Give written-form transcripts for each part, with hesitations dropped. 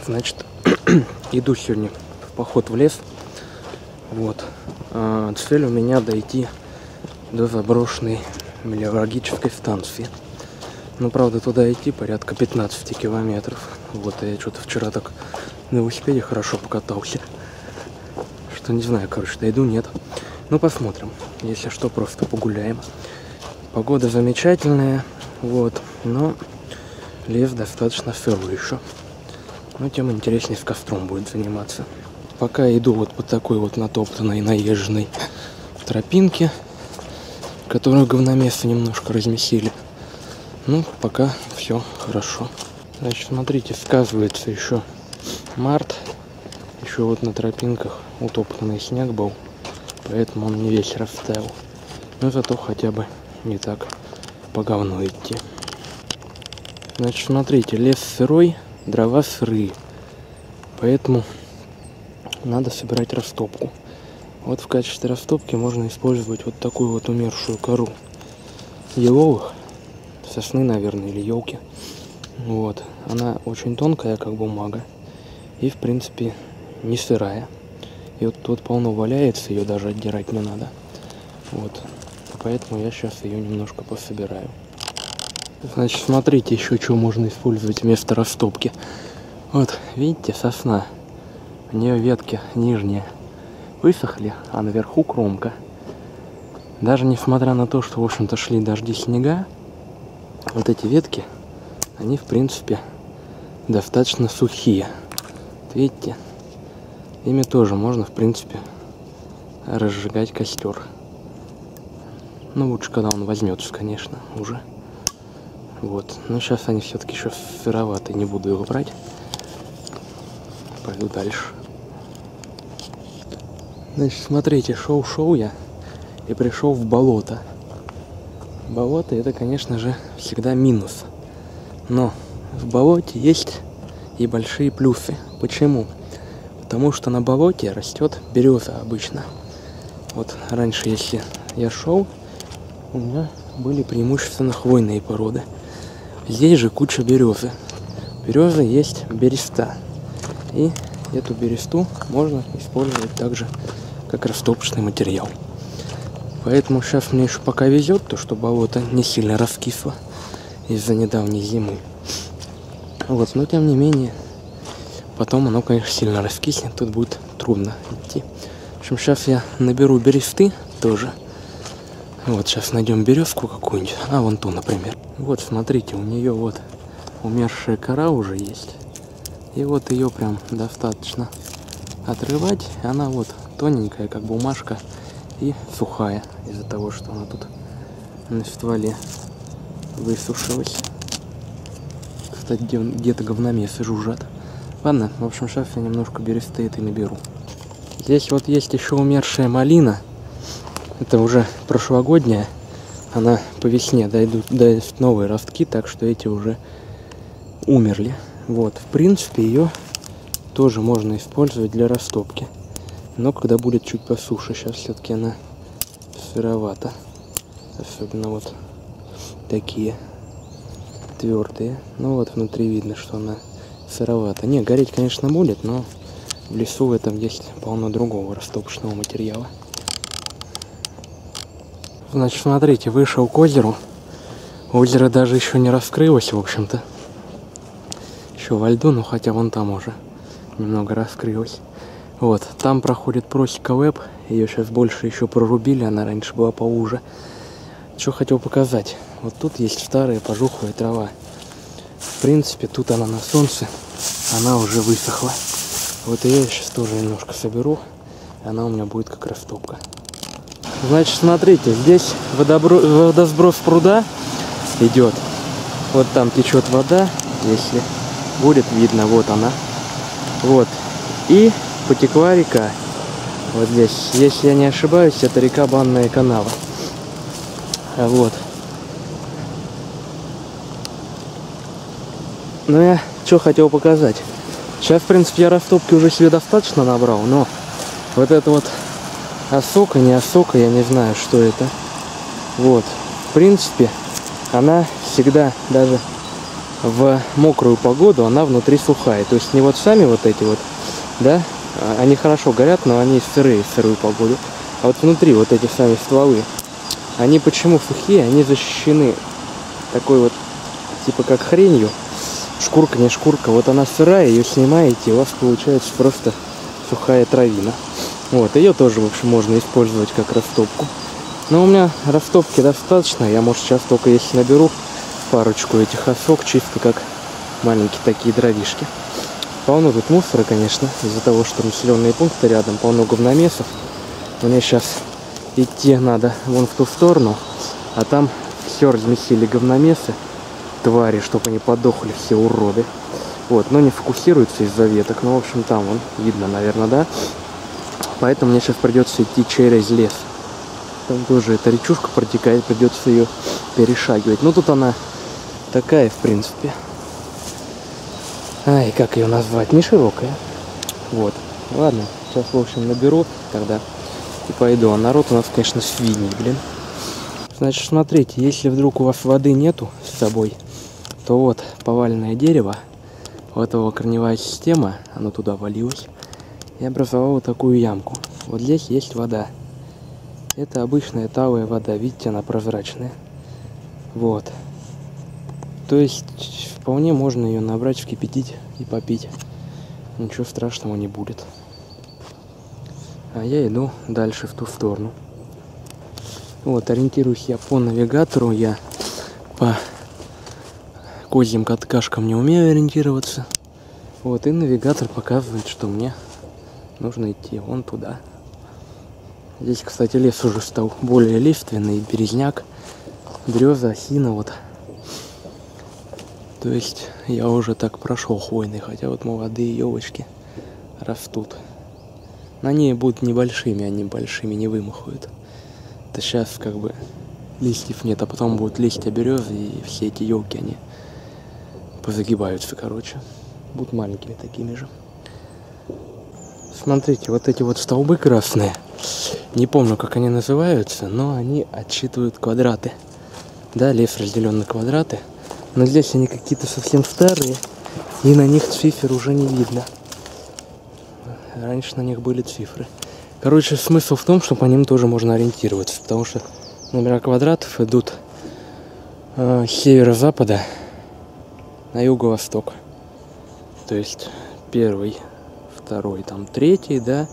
Значит, иду сегодня в поход в лес. Вот. Цель у меня дойти до заброшенной метеорологической станции. Ну, правда, туда идти порядка 15 километров. Вот, я что-то вчера так на велосипеде хорошо покатался. Что не знаю, короче, дойду, нет. Ну, посмотрим. Если что, просто погуляем. Погода замечательная, вот, но лес достаточно сырой еще. Но тем интереснее с костром будет заниматься. Пока иду вот по такой вот натоптанной, наезженной тропинке, которую говномесы немножко размесили. Ну, пока все хорошо. Значит, смотрите, сказывается еще март. Еще вот на тропинках утоптанный снег был, поэтому он не весь растаял. Но зато хотя бы не так по говну идти. Значит, смотрите, лес сырой, дрова сырые, поэтому надо собирать растопку. Вот в качестве растопки можно использовать вот такую вот умершую кору еловых, сосны, наверное, или елки. Вот, она очень тонкая, как бумага, и в принципе не сырая. И вот тут полно валяется, ее даже отдирать не надо. Вот, поэтому я сейчас ее немножко пособираю. Значит, смотрите, еще что можно использовать вместо растопки. Вот, видите, сосна. У нее ветки нижние высохли, а наверху кромка. Даже несмотря на то, что, в общем-то, шли дожди, снега, вот эти ветки, они, в принципе, достаточно сухие. Вот видите, ими тоже можно, в принципе, разжигать костер. Ну, лучше, когда он возьмется, конечно, уже. Вот, но сейчас они все-таки еще сыроватые, не буду его брать. Пойду дальше. Значит, смотрите, шел я и пришел в болото. Болото — это, конечно же, всегда минус. Но в болоте есть и большие плюсы. Почему? Потому что на болоте растет береза обычно. Вот раньше, если я шел, у меня были преимущественно хвойные породы. Здесь же куча березы. Береза есть береста. И эту бересту можно использовать также как растопочный материал. Поэтому сейчас мне еще пока везет, то что болото не сильно раскисло из-за недавней зимы. Вот, но тем не менее, потом оно, конечно, сильно раскиснет, тут будет трудно идти. В общем, сейчас я наберу бересты тоже. Вот, сейчас найдем березку какую-нибудь, вон ту, например. Вот, смотрите, у нее вот умершая кора уже есть. И вот ее прям достаточно отрывать. И она вот тоненькая, как бумажка, и сухая, из-за того, что она тут на стволе высушилась. Кстати, где-то говномесы жужжат. Ладно, в общем, сейчас я немножко бересты этой наберу. Здесь вот есть еще умершая малина. Это уже прошлогодняя. Она по весне дают новые ростки, так что эти уже умерли. Вот, в принципе, ее тоже можно использовать для растопки. Но когда будет чуть посуше, сейчас все-таки она сыровата. Особенно вот такие твердые. Ну вот внутри видно, что она сыровата. Не, гореть, конечно, будет, но в лесу в этом есть полно другого растопочного материала. Значит, смотрите, вышел к озеру. Озеро даже еще не раскрылось, в общем-то. Еще во льду, но хотя вон там уже немного раскрылось. Вот, там проходит просека ВЭП. Ее сейчас больше еще прорубили, она раньше была поуже. Что хотел показать. Вот тут есть старая пожухлая трава. В принципе, тут она на солнце, она уже высохла. Вот ее я сейчас тоже немножко соберу. Она у меня будет как растопка. Значит, смотрите, здесь водосброс пруда идет. Вот там течет вода, если будет видно, вот она. Вот. И потекла река. Вот здесь. Если я не ошибаюсь, это река Банная Канава. Вот. Ну, я что хотел показать. Сейчас, в принципе, я растопки уже себе достаточно набрал, но вот это вот осока, не осока, я не знаю, что это. Вот. В принципе, она всегда, даже в мокрую погоду она внутри сухая. То есть не вот сами вот эти вот, да, они хорошо горят, но они сырые в сырую погоду. А вот внутри вот эти сами стволы, они почему сухие? Они защищены такой вот, типа как хренью. Шкурка, не шкурка. Вот она сырая, ее снимаете, и у вас получается просто сухая травина. Вот, ее тоже, в общем, можно использовать как растопку. Но у меня растопки достаточно. Я, может, сейчас только если наберу парочку этих осок, чисто как маленькие такие дровишки. Полно тут мусора, конечно, из-за того, что населенные пункты рядом, полно говномесов. Мне сейчас идти надо вон в ту сторону, а там все разместили говномесы, твари, чтобы они подохли, все уроды. Вот, но не фокусируется из-за веток, но, в общем, там вон видно, наверное, да. Поэтому мне сейчас придется идти через лес. Там тоже эта речушка протекает, придется ее перешагивать. Ну, тут она такая, в принципе. Ай, как ее назвать? Не широкая. Вот. Ладно, сейчас, в общем, наберу тогда и пойду. А народ у нас, конечно, свиньи, блин. Значит, смотрите, если вдруг у вас воды нету с собой, то вот поваленное дерево, вот его корневая система, оно туда валилось и образовало такую ямку. Вот здесь есть вода. Это обычная талая вода, видите, она прозрачная. Вот. То есть вполне можно ее набрать, вскипятить и попить. Ничего страшного не будет. А я иду дальше в ту сторону. Вот, ориентируюсь я по навигатору, я по козьим каткашкам не умею ориентироваться. Вот, и навигатор показывает, что мне нужно идти вон туда. Здесь, кстати, лес уже стал более лиственный, березняк, береза, осина, вот. То есть я уже так прошел хвойный, хотя вот молодые елочки растут. Но они будут небольшими, они большими не вымахают. Это сейчас как бы листьев нет, а потом будут листья березы, и все эти елки, они позагибаются, короче. Будут маленькими такими же. Смотрите, вот эти вот столбы красные, не помню, как они называются, но они отсчитывают квадраты. Да, лес разделен на квадраты, но здесь они какие-то совсем старые, и на них цифр уже не видно. Раньше на них были цифры. Короче, смысл в том, что по ним тоже можно ориентироваться, потому что номера квадратов идут с северо-запада на юго-восток. То есть первый, второй, там третий, да,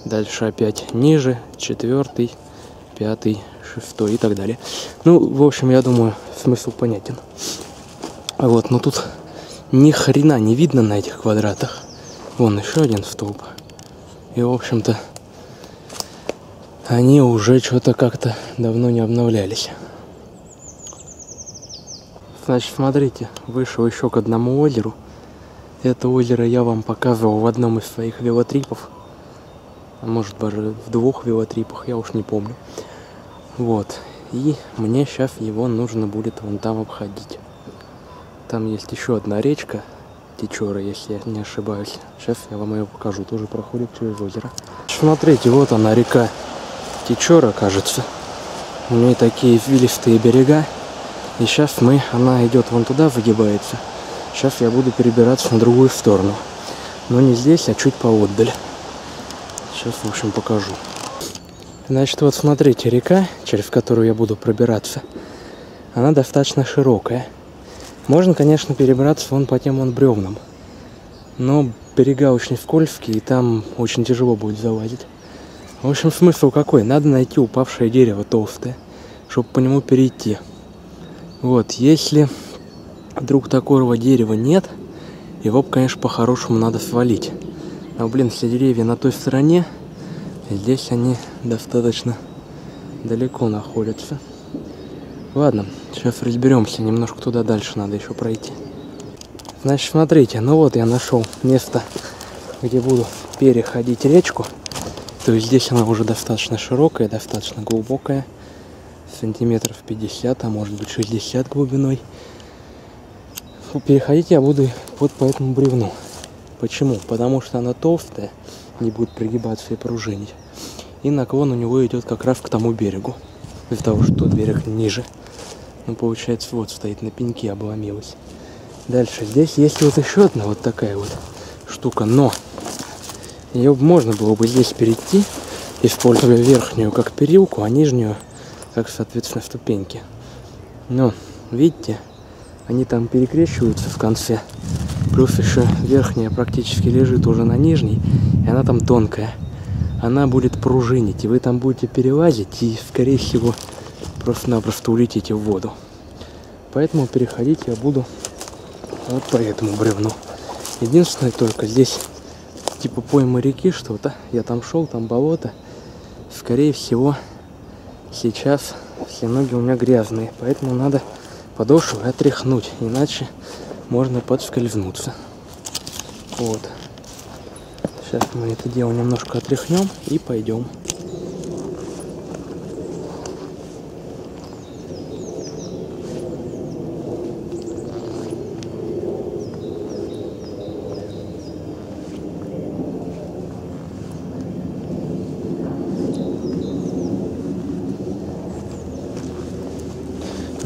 дальше опять ниже, четвертый, пятый, шестой и так далее. Ну, в общем, я думаю, смысл понятен. Вот, но тут ни хрена не видно на этих квадратах. Вон еще один столб. И, в общем-то, они уже что-то как-то давно не обновлялись. Значит, смотрите, вышел еще к одному озеру. Это озеро я вам показывал в одном из своих велотрипов. А может, даже в двух велотрипах, я уж не помню. Вот. И мне сейчас его нужно будет вон там обходить. Там есть еще одна речка, Течора, если я не ошибаюсь. Сейчас я вам ее покажу, тоже проходит через озеро. Смотрите, вот она, река Течора, кажется. У нее такие извилистые берега. И сейчас она идет вон туда, выгибается. Сейчас я буду перебираться на другую сторону. Но не здесь, а чуть поотдаль. Сейчас, в общем, покажу. Значит, вот смотрите, река, через которую я буду пробираться, она достаточно широкая. Можно, конечно, перебраться вон по тем вон бревнам. Но берега очень скользкие, и там очень тяжело будет залазить. В общем, смысл какой? Надо найти упавшее дерево толстое, чтобы по нему перейти. Вот, если вдруг такого дерева нет, его, конечно, по-хорошему надо свалить. Но, блин, все деревья на той стороне, здесь они достаточно далеко находятся. Ладно, сейчас разберемся, немножко туда дальше надо еще пройти. Значит, смотрите, ну вот я нашел место, где буду переходить речку. То есть здесь она уже достаточно широкая, достаточно глубокая. Сантиметров 50, а может быть 60 глубиной. Переходить я буду вот по этому бревну. Почему? Потому что она толстая, не будет пригибаться и пружинить. И наклон у него идет как раз к тому берегу. Из-за того, что тот берег ниже. Ну, получается, вот стоит на пеньке, обломилась. Дальше. Здесь есть вот еще одна вот такая вот штука, но ее можно было бы здесь перейти, используя верхнюю как перилку, а нижнюю как, соответственно, ступеньки. Но, видите, они там перекрещиваются в конце. Плюс еще верхняя практически лежит уже на нижней, и она там тонкая. Она будет пружинить, и вы там будете перелазить, и, скорее всего, просто-напросто улетите в воду. Поэтому переходить я буду вот по этому бревну. Единственное только здесь типа пойма реки что-то. Я там шел, там болото. Скорее всего, сейчас все ноги у меня грязные, поэтому надо подошву отряхнуть, иначе можно подскользнуться. Вот. Сейчас мы это дело немножко отряхнем и пойдем.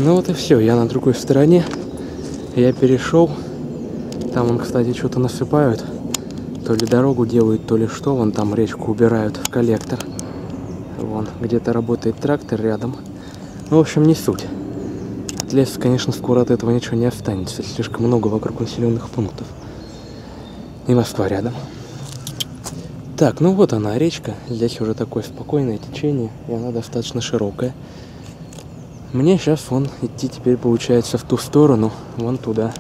Ну вот и все, я на другой стороне. Я перешел. Там, он, кстати, что-то насыпают. То ли дорогу делают, то ли что. Вон там речку убирают в коллектор. Вон, где-то работает трактор рядом. Ну, в общем, не суть. От леса, конечно, скоро от этого ничего не останется. Слишком много вокруг населенных пунктов. И Москва рядом. Так, ну вот она, речка. Здесь уже такое спокойное течение, и она достаточно широкая. Мне сейчас вон идти теперь получается в ту сторону, вон туда.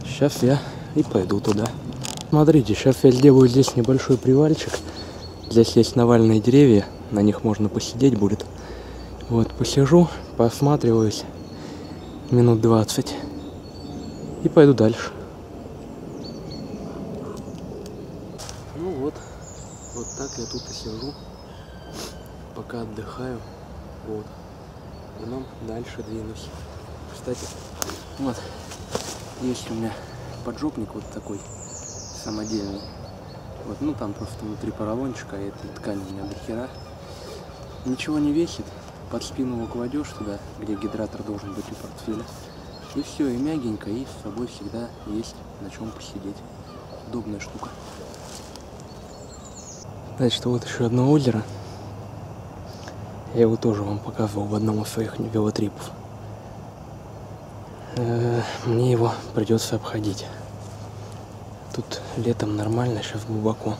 Сейчас я и пойду туда. Смотрите, сейчас я сделаю здесь небольшой привальчик. Здесь есть навальные деревья, на них можно посидеть будет. Вот, посижу, посматриваюсь минут 20 и пойду дальше. Ну вот так я тут и сижу, пока отдыхаю. Вот. Потом дальше двинусь. Кстати, вот есть у меня поджопник вот такой самодельный. Вот, ну там просто внутри поролончика, и этой ткани у меня до хера. Ничего не весит. Под спину его кладешь туда, где гидратор должен быть у портфеля. И все, и мягенько, и с собой всегда есть на чем посидеть. Удобная штука. Значит, вот еще одно озеро. Я его тоже вам показывал в одном из своих велотрипов. Мне его придется обходить. Тут летом нормально, сейчас глубоко.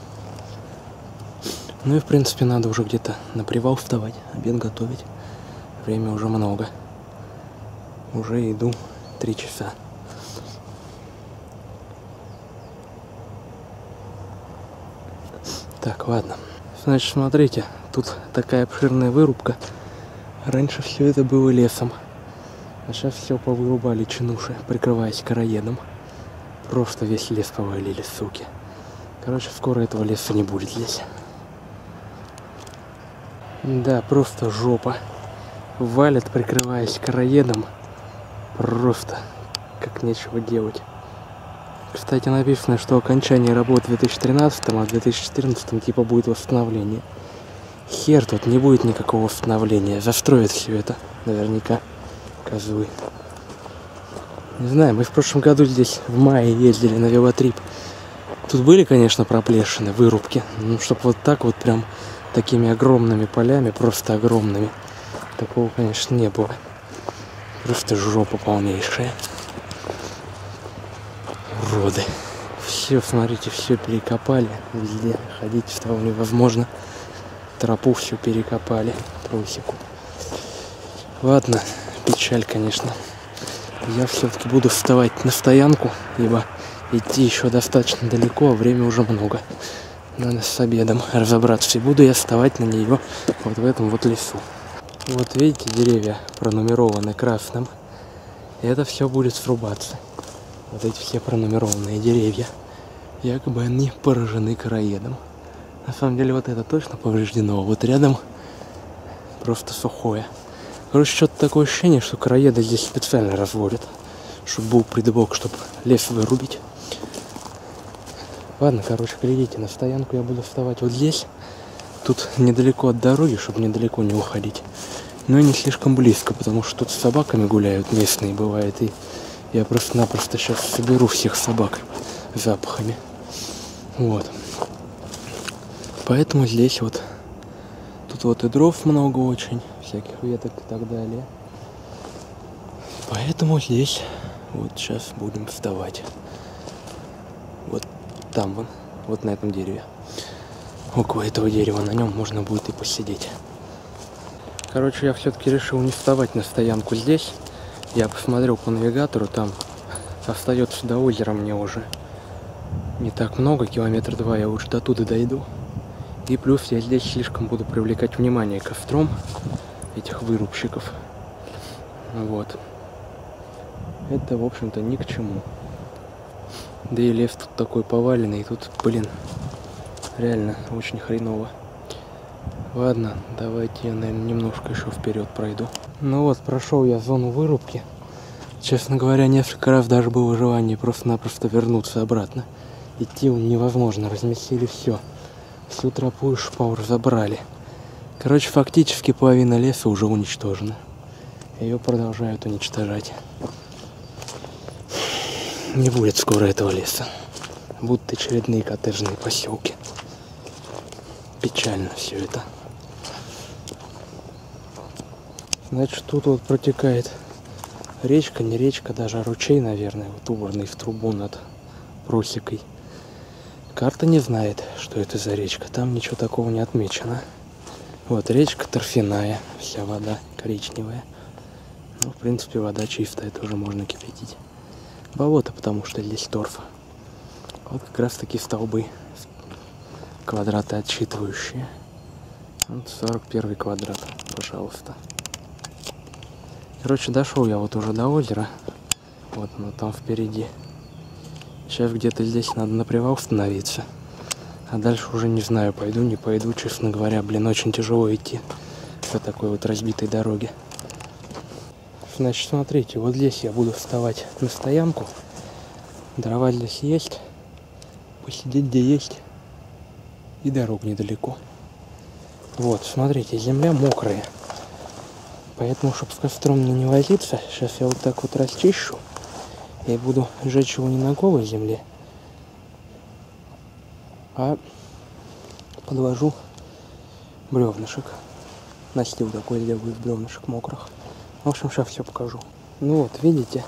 Ну и в принципе надо уже где-то на привал вставать, обед готовить. Время уже много. Уже иду 3 часа. Так, ладно. Значит, смотрите, тут такая обширная вырубка. Раньше все это было лесом. А сейчас все повырубали чинуши, прикрываясь короедом. Просто весь лес повалили, суки. Короче, скоро этого леса не будет здесь. Да, просто жопа. Валят, прикрываясь короедом. Просто как нечего делать. Кстати, написано, что окончание работы в 2013, а в 2014 типа будет восстановление. Хер, тут не будет никакого восстановления. Застроят все это, наверняка. Козлы. Не знаю, мы в прошлом году здесь в мае ездили на велотрип. Тут были, конечно, проплешины, вырубки. Ну, чтобы вот так вот прям такими огромными полями, просто огромными. Такого, конечно, не было. Просто жопа полнейшая. Уроды. Все, смотрите, все перекопали. Везде ходить стало невозможно. Тропу все перекопали. Просеку. Ладно, печаль, конечно. Я все-таки буду вставать на стоянку, ибо идти еще достаточно далеко, а время уже много. Надо с обедом разобраться. И буду я вставать на нее вот в этом вот лесу. Вот видите, деревья пронумерованы красным. И это все будет срубаться. Вот эти все пронумерованные деревья. Якобы они поражены короедом. На самом деле вот это точно повреждено. А вот рядом просто сухое. Короче, что-то такое ощущение, что короеды здесь специально разводят. Чтобы был придбок, чтобы лес вырубить. Ладно, короче, глядите, на стоянку я буду вставать вот здесь. Тут недалеко от дороги, чтобы недалеко не уходить. Но и не слишком близко, потому что тут с собаками гуляют местные, бывает. И Я просто-напросто сейчас соберу всех собак запахами. Вот. Поэтому здесь вот, тут вот и дров много очень, всяких веток и так далее. Поэтому здесь вот сейчас будем вставать. Вот там вон, вот на этом дереве. Около этого дерева, на нем можно будет и посидеть. Короче, я все-таки решил не вставать на стоянку здесь. Я посмотрел по навигатору, там остается до озера мне уже не так много, 2 километра, я лучше до туда дойду. И плюс я здесь слишком буду привлекать внимание костром этих вырубщиков. Вот. Это, в общем-то, ни к чему. Да и лес тут такой поваленный, и тут, блин, реально очень хреново. Ладно, давайте я, наверное, немножко еще вперед пройду. Ну вот, прошел я зону вырубки. Честно говоря, несколько раз даже было желание просто-напросто вернуться обратно. Идти невозможно, разместили все. Всю тропу и шпал разобрали. Короче, фактически половина леса уже уничтожена. Ее продолжают уничтожать. Не будет скоро этого леса. Будут очередные коттеджные поселки. Печально все это. Значит, тут вот протекает речка, не речка, даже ручей, наверное, вот убранный в трубу над просекой. Карта не знает, что это за речка, там ничего такого не отмечено. Вот речка торфяная, вся вода коричневая. Ну, в принципе, вода чистая, тоже можно кипятить. Болото, потому что здесь торф. Вот как раз таки столбы, квадраты отсчитывающие. Вот 41 квадрат, пожалуйста. Короче, дошел я вот уже до озера. Вот оно там впереди. Сейчас где-то здесь надо на привал становиться. А дальше уже не знаю, пойду, не пойду. Честно говоря, блин, очень тяжело идти по такой вот разбитой дороге. Значит, смотрите, вот здесь я буду вставать на стоянку. Дрова здесь есть. Посидеть где есть. И дорог недалеко. Вот, смотрите, земля мокрая. Поэтому, чтобы с костром мне не возиться, сейчас я вот так вот расчищу. И буду жечь его не на голой земле, а подложу бревнышек. Настил такой сделаю из бревнышек мокрых. В общем, сейчас все покажу. Ну вот, видите?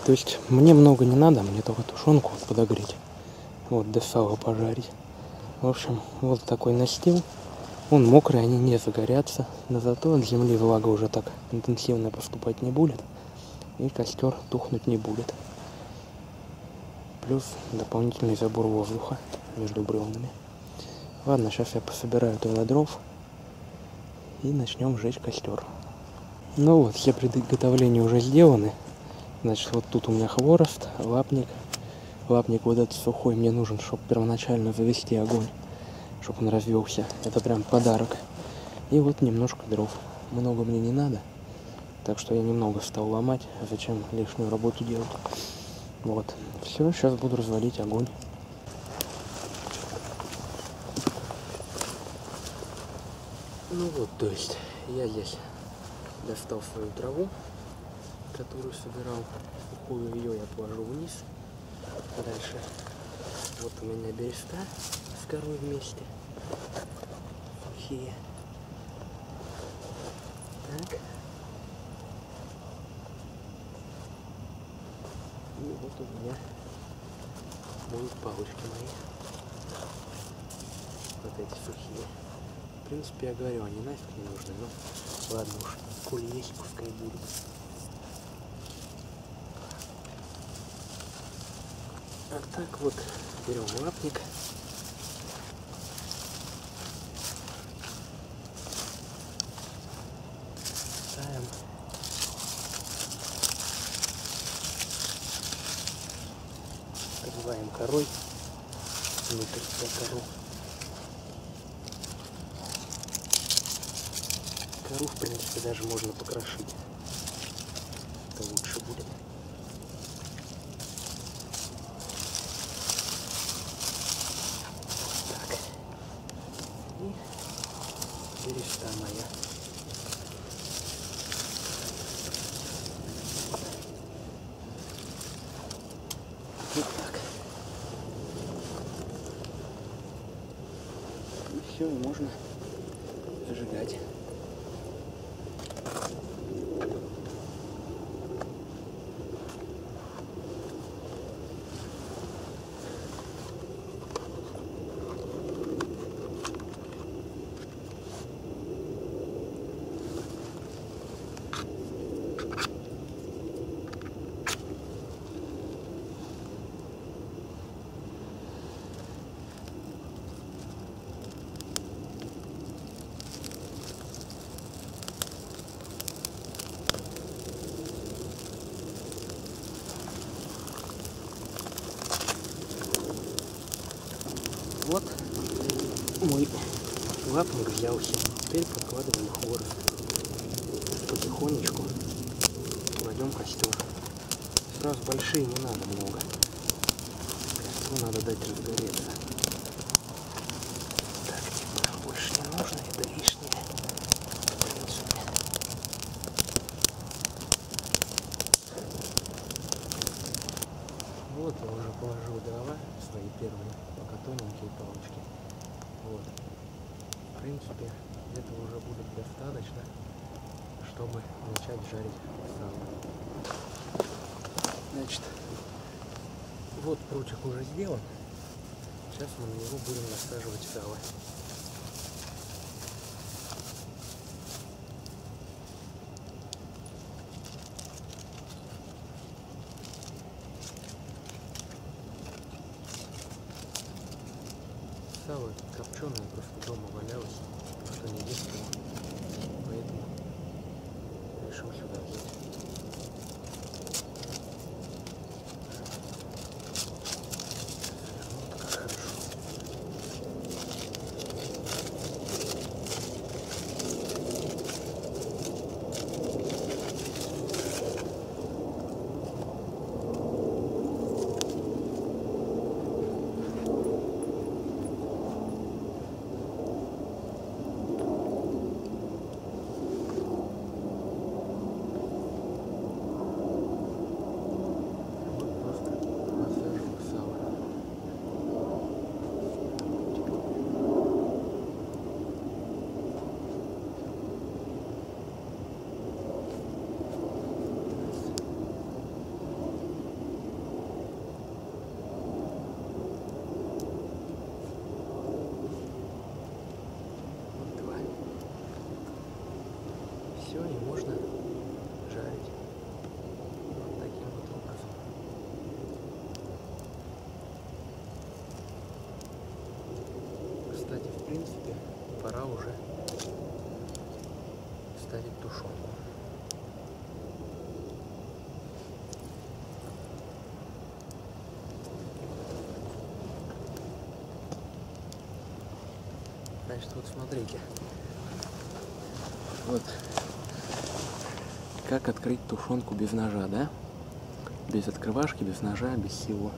То есть мне много не надо, мне только тушенку вот подогреть. Вот, до сала пожарить. В общем, вот такой настил. Он мокрый, они не загорятся. Но зато от земли влага уже так интенсивно поступать не будет. И костер тухнуть не будет. Плюс дополнительный забор воздуха между бревнами. Ладно, сейчас я пособираю туда дров. И начнем жечь костер. Ну вот, все приготовления уже сделаны. Значит, вот тут у меня хворост, лапник. Лапник вот этот сухой мне нужен, чтобы первоначально завести огонь. Чтобы он развелся. Это прям подарок. И вот немножко дров. Много мне не надо. Так что я немного стал ломать. Зачем лишнюю работу делать? Вот. Все, сейчас буду разводить огонь. Ну вот, то есть я здесь достал свою траву, которую собирал. Сухую ее я положу вниз. Дальше вот у меня береста с корой вместе. Сухие. Так. И вот у меня будут палочки мои. Вот эти сухие. В принципе, я говорю, они нафиг не нужны, но ладно уж, коли есть, пускай будут. А так вот, берем лапник. Ставим. Покрываем корой. Внутрь вся кору. Кору, в принципе, даже можно покрошить. Это лучше будет. Так. И береста моя. все, и можно зажигать. Вот мой лапник взялся. Теперь подкладываем хворост. Потихонечку кладем костер. Сразу большие не надо много. Костру надо дать разгореться. Так, типа, больше не нужно, это лишнее. В принципе. Вот я уже положил дрова, свои первые, пока тоненькие палочки. Вот. В принципе, этого уже будет достаточно, чтобы начать жарить сало. Значит, вот прутик уже сделан. Сейчас мы на него будем насаживать сало. Сало копченое просто дома валялось, что не есть его, поэтому решил сюда взять. Вот как хорошо. Все, и можно жарить вот таким вот образом. Кстати, в принципе, пора уже ставить тушенку. Значит, вот смотрите. Вот как открыть тушенку без ножа, да? Без открывашки, без ножа, без всего.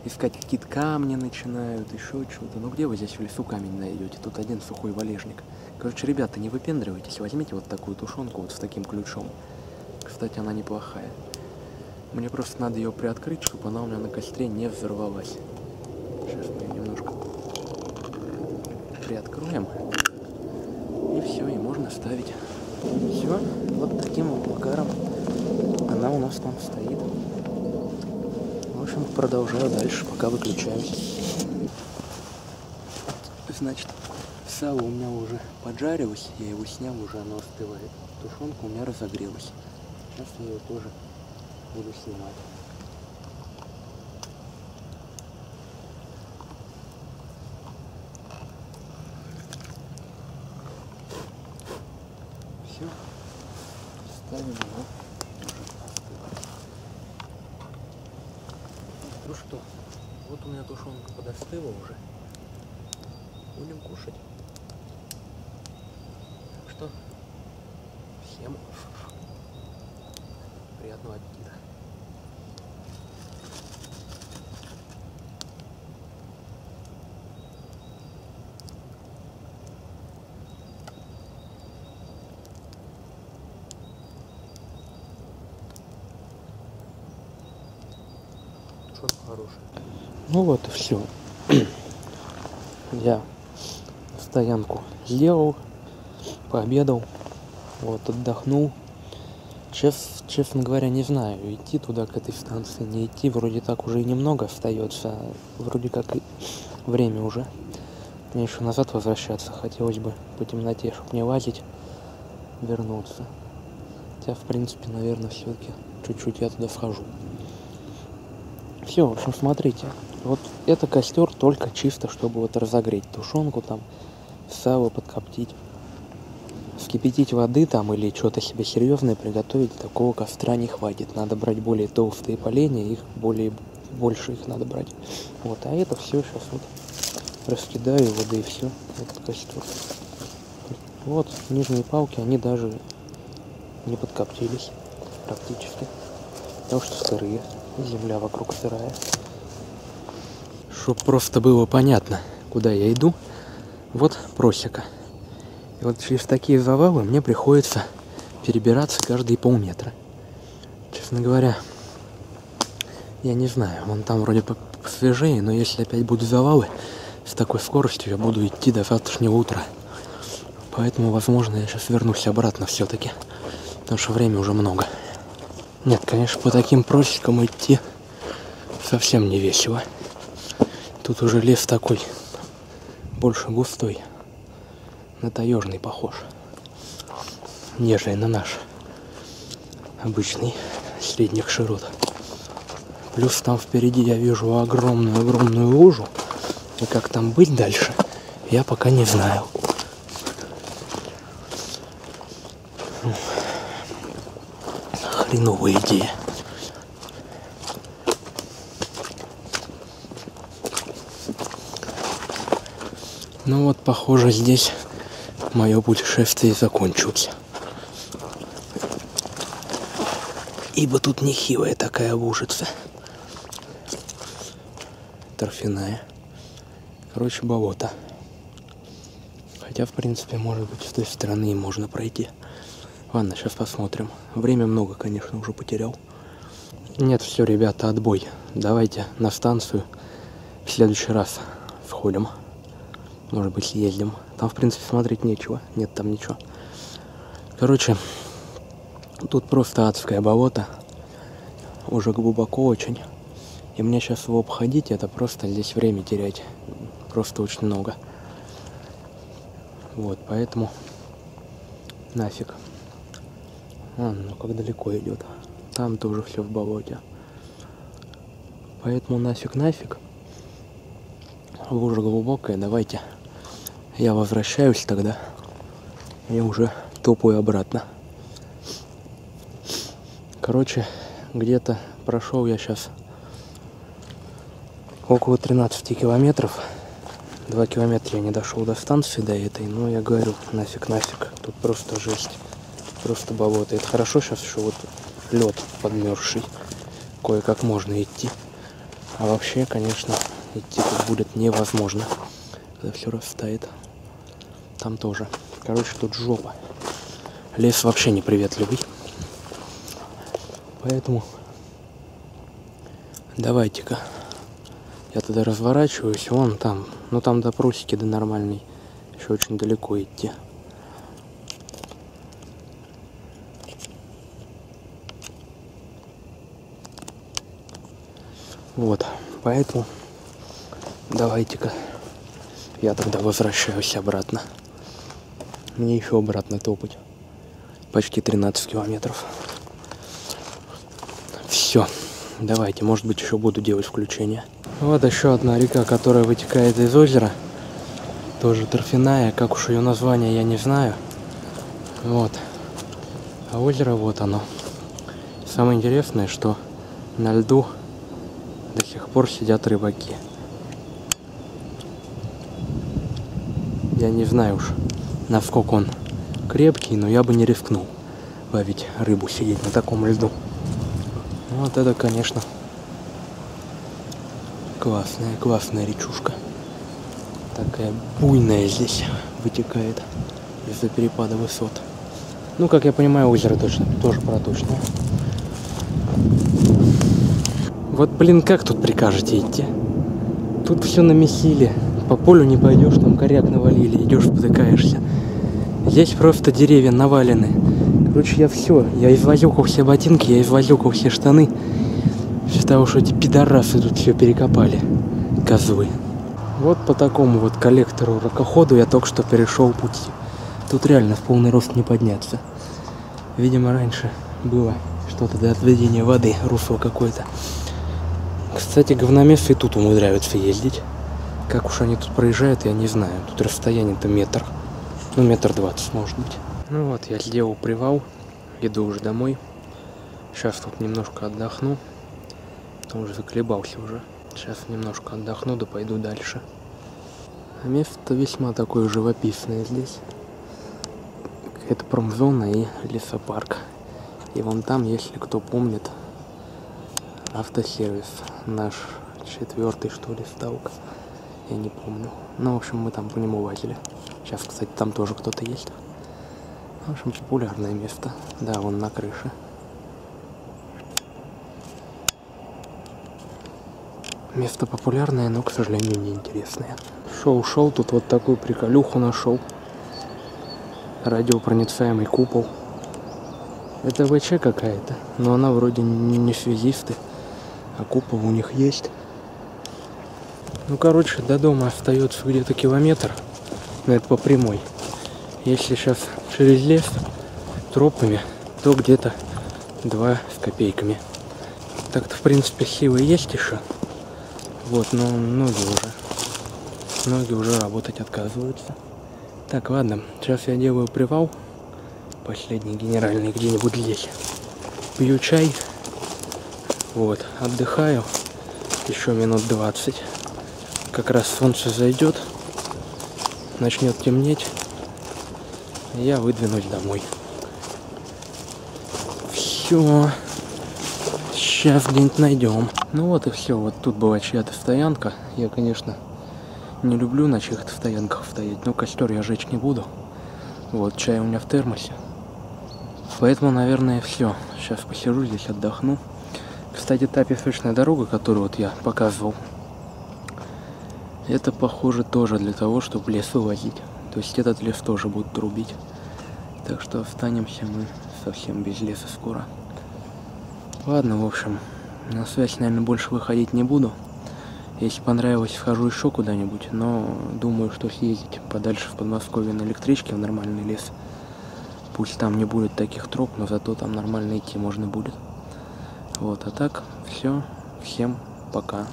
Искать какие-то камни начинают, еще что-то. Ну где вы здесь в лесу камень найдете? Тут один сухой валежник. Короче, ребята, не выпендривайтесь, возьмите вот такую тушенку вот с таким ключом. Кстати, она неплохая. Мне просто надо ее приоткрыть, чтобы она у меня на костре не взорвалась. Сейчас мы ее немножко приоткроем. И все, и можно ставить. Все, вот таким вот макаром она у нас там стоит. В общем, продолжаю дальше, пока выключаюсь. Значит, сало у меня уже поджарилось, я его снял, уже оно остывает. Тушенка у меня разогрелась. Сейчас я ее тоже буду снимать. Все, ставим его уже остывать. Ну что, вот у меня тушенка подостыла уже. Будем кушать. Так что всем приятного аппетита. Тушенка хорошая. Ну вот и все. Я стоянку сделал, пообедал, вот, отдохнул. Честно говоря, не знаю, идти туда, к этой станции, не идти. Вроде так уже и немного остается. Вроде как и время уже. Мне еще назад возвращаться. Хотелось бы по темноте, чтобы не лазить, вернуться. Хотя, в принципе, наверное, все-таки чуть-чуть я туда схожу. Все, в общем, смотрите. Вот это костер только чисто, чтобы вот разогреть тушенку там, сало подкоптить. Вскипятить воды там или что-то себе серьезное приготовить, такого костра не хватит. Надо брать более толстые поленья, их больше их надо брать. Вот, а это все сейчас вот раскидаю воды и все, этот костер. Вот, нижние палки, они даже не подкоптились практически, потому что сырые, земля вокруг сырая. Чтоб просто было понятно, куда я иду, вот просека. И вот через такие завалы мне приходится перебираться каждые полметра. Честно говоря, я не знаю, вон там вроде посвежее, но если опять будут завалы, с такой скоростью я буду идти до завтрашнего утра. Поэтому, возможно, я сейчас вернусь обратно все-таки, потому что времени уже много. Нет, конечно, по таким просекам идти совсем не весело. Тут уже лес такой, больше густой. На таежный похож, нежели на наш обычный средних широт. Плюс там впереди я вижу огромную лужу, и как там быть дальше, я пока не знаю. Хреновая идея. Ну вот, похоже, здесь мое путешествие закончилось. Ибо тут нехилая такая лужица. Торфяная. Короче, болото. Хотя, в принципе, может быть, с той стороны и можно пройти. Ладно, сейчас посмотрим. Время много, конечно, уже потерял. Нет, все, ребята, отбой. Давайте на станцию в следующий раз сходим. Может быть, съездим. Там, в принципе, смотреть нечего. Нет там ничего. Короче, тут просто адское болото. Уже глубоко очень. И мне сейчас его обходить, это просто здесь время терять. Просто очень много. Вот, поэтому нафиг. Ну как далеко идет. Там тоже все в болоте. Поэтому нафиг. Лужа глубокая, давайте. Я возвращаюсь тогда. И уже топаю обратно. Короче, где-то прошел я сейчас около 13 километров. 2 километра я не дошел до станции, до этой. Но я говорю, нафиг. Тут просто жесть. Просто болото. Это хорошо сейчас еще вот лед подмерзший. Кое-как можно идти. А вообще, конечно, идти тут будет невозможно, когда все растает. Там тоже. Короче, тут жопа. Лес вообще неприветливый. Поэтому давайте-ка. Я тогда разворачиваюсь. Вон там. Ну там до просеки, до нормальной. Еще очень далеко идти. Вот. Поэтому давайте-ка. Я тогда возвращаюсь обратно. Мне еще обратно топать. Почти 13 километров. Все. Давайте, может быть, еще буду делать включение. Вот еще одна река, которая вытекает из озера. Тоже торфяная. Как уж ее название, я не знаю. Вот. А озеро вот оно. Самое интересное, что на льду до сих пор сидят рыбаки. Я не знаю уж, насколько он крепкий, но я бы не рискнул ловить рыбу, сидеть на таком льду. Вот это, конечно, классная речушка. Такая буйная здесь вытекает из-за перепада высот. Ну, как я понимаю, озеро точно, тоже проточное. Вот, блин, как тут прикажете идти? Тут все намесили, По полю не пойдешь, там коряк навалили, идешь, потыкаешься. Здесь просто деревья навалены. Короче, я извозюкал все ботинки, я извозюкал все штаны. Из-за того, что эти пидорасы тут все перекопали. Козлы. Вот по такому вот коллектору ракоходу я только что перешел пути. Тут реально в полный рост не подняться. Видимо, раньше было что-то до отведения воды, русло какое-то. Кстати, говномесы и тут умудряются ездить. Как уж они тут проезжают, я не знаю. Тут расстояние-то метр. Ну, 1,20 м, может быть. Ну вот, я сделал привал. Иду уже домой. Сейчас тут немножко отдохну. Потому что заколебался уже. Сейчас немножко отдохну, да пойду дальше. Место весьма такое живописное здесь. Это промзона и лесопарк. И вон там, если кто помнит, автосервис. Наш 4-й, что ли, ставка. Я не помню. Ну, в общем, мы там по нему лазили. Сейчас, кстати, там тоже кто-то есть. В общем, популярное место. Да, вон на крыше. Место популярное, но, к сожалению, неинтересное. Шел, тут вот такую приколюху нашел. Радиопроницаемый купол. Это ВЧ какая-то, но она вроде не связисты, а купол у них есть. Ну, короче, до дома остается где-то километр, но это по прямой. Если сейчас через лес тропами, то где-то 2 с копейками. Так-то, в принципе, силы есть еще. Вот, но ноги уже работать отказываются. Так, ладно, сейчас я делаю привал. Последний генеральный где-нибудь здесь. Пью чай. Вот, отдыхаю. Еще минут 20. Как раз солнце зайдет. Начнет темнеть. И я выдвинусь домой. Все. Сейчас где-нибудь найдем. Ну вот и все. Вот тут была чья-то стоянка. Я, конечно, не люблю на чьих-то стоянках стоять. Но костер я жечь не буду. Вот, чай у меня в термосе. Поэтому, наверное, все. Сейчас посижу здесь, отдохну. Кстати, та песочная дорога, которую вот я показывал, это, похоже, тоже для того, чтобы лес вывозить. То есть этот лес тоже будут рубить. Так что останемся мы совсем без леса скоро. Ладно, в общем, на связь, наверное, больше выходить не буду. Если понравилось, схожу еще куда-нибудь. Но думаю, что съездить подальше в Подмосковье на электричке в нормальный лес. Пусть там не будет таких троп, но зато там нормально идти можно будет. Вот, а так, все. Всем пока.